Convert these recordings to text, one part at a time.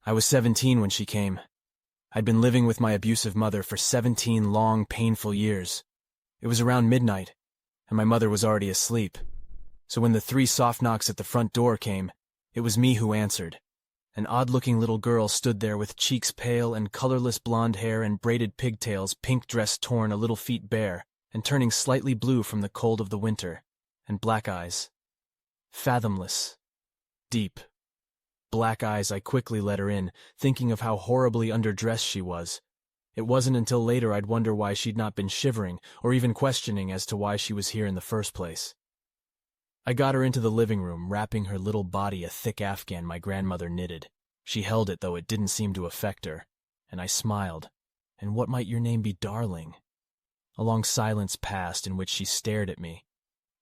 I was 17 when she came. I'd been living with my abusive mother for 17 long, painful years. It was around midnight, and my mother was already asleep. So when the 3 soft knocks at the front door came, it was me who answered. An odd-looking little girl stood there with cheeks pale and colorless blonde hair and braided pigtails, pink dress torn a little feet bare, and turning slightly blue from the cold of the winter, and black eyes. Fathomless. Deep. Black eyes. I quickly let her in, thinking of how horribly underdressed she was. It wasn't until later I'd wonder why she'd not been shivering, or even questioning as to why she was here in the first place. I got her into the living room, wrapping her little body a thick afghan my grandmother knitted. She held it, though it didn't seem to affect her, and I smiled. And what might your name be, darling? A long silence passed in which she stared at me.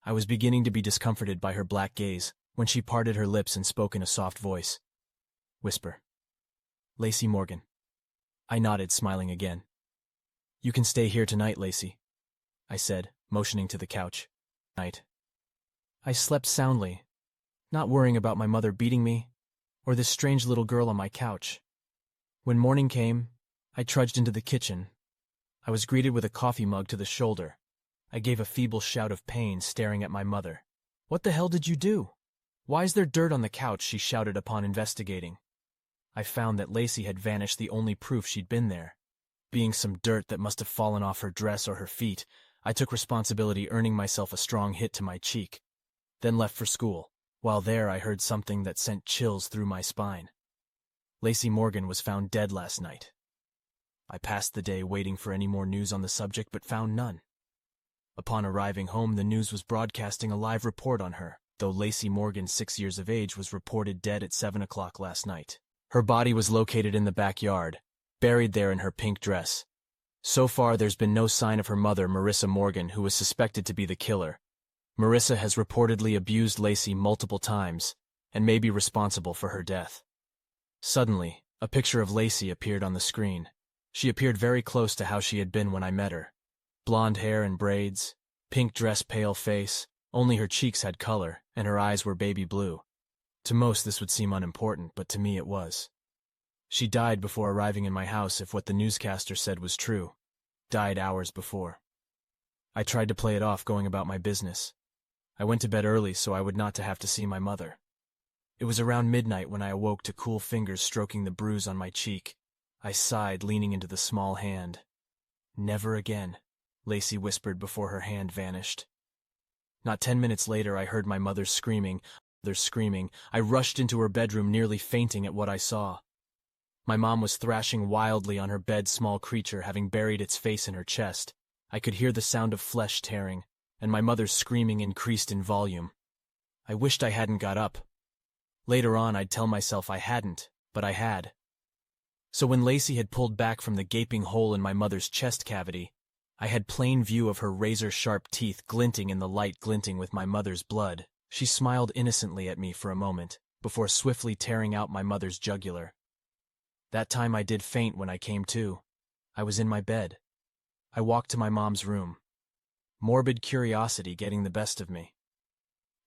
I was beginning to be discomforted by her black gaze, when she parted her lips and spoke in a soft voice. Whisper. Lacey Morgan. I nodded, smiling again. You can stay here tonight, Lacey, I said, motioning to the couch. Night. I slept soundly, not worrying about my mother beating me, or this strange little girl on my couch. When morning came, I trudged into the kitchen. I was greeted with a coffee mug to the shoulder. I gave a feeble shout of pain, staring at my mother. What the hell did you do? Why is there dirt on the couch? She shouted upon investigating. I found that Lacey had vanished, the only proof she'd been there. Being some dirt that must have fallen off her dress or her feet, I took responsibility, earning myself a strong hit to my cheek. Then left for school. While there, I heard something that sent chills through my spine. Lacey Morgan was found dead last night. I passed the day waiting for any more news on the subject, but found none. Upon arriving home, the news was broadcasting a live report on her, though Lacey Morgan, 6 years of age, was reported dead at 7 o'clock last night. Her body was located in the backyard, buried there in her pink dress. So far, there's been no sign of her mother, Marissa Morgan, who was suspected to be the killer. Marissa has reportedly abused Lacey multiple times and may be responsible for her death. Suddenly, a picture of Lacey appeared on the screen. She appeared very close to how she had been when I met her. Blonde hair and braids, pink dress, pale face, only her cheeks had color, and her eyes were baby blue. To most this would seem unimportant, but to me it was. She died before arriving in my house, if what the newscaster said was true. Died hours before. I tried to play it off, going about my business. I went to bed early so I would not have to see my mother. It was around midnight when I awoke to cool fingers stroking the bruise on my cheek. I sighed, leaning into the small hand. Never again, Lacey whispered before her hand vanished. Not 10 minutes later, I heard my mother screaming. I rushed into her bedroom, nearly fainting at what I saw. My mom was thrashing wildly on her bed, small creature having buried its face in her chest. I could hear the sound of flesh tearing, and my mother's screaming increased in volume. I wished I hadn't got up. Later on, I'd tell myself I hadn't, but I had. So when Lacey had pulled back from the gaping hole in my mother's chest cavity, I had plain view of her razor-sharp teeth glinting in the light, glinting with my mother's blood. She smiled innocently at me for a moment, before swiftly tearing out my mother's jugular. That time I did faint when I came to. I was in my bed. I walked to my mom's room. Morbid curiosity getting the best of me.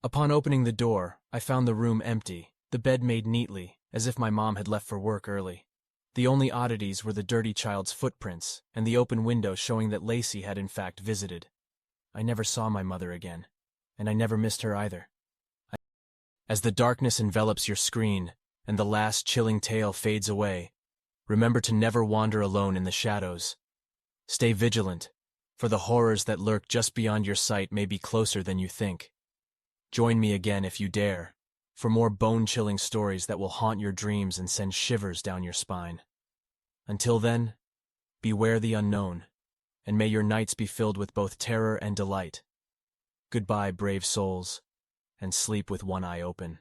Upon opening the door, I found the room empty, the bed made neatly, as if my mom had left for work early. The only oddities were the dirty child's footprints, and the open window showing that Lacey had in fact visited. I never saw my mother again, and I never missed her either. As the darkness envelops your screen, and the last chilling tale fades away, remember to never wander alone in the shadows. Stay vigilant, for the horrors that lurk just beyond your sight may be closer than you think. Join me again if you dare, for more bone-chilling stories that will haunt your dreams and send shivers down your spine. Until then, beware the unknown, and may your nights be filled with both terror and delight. Goodbye, brave souls, and sleep with one eye open.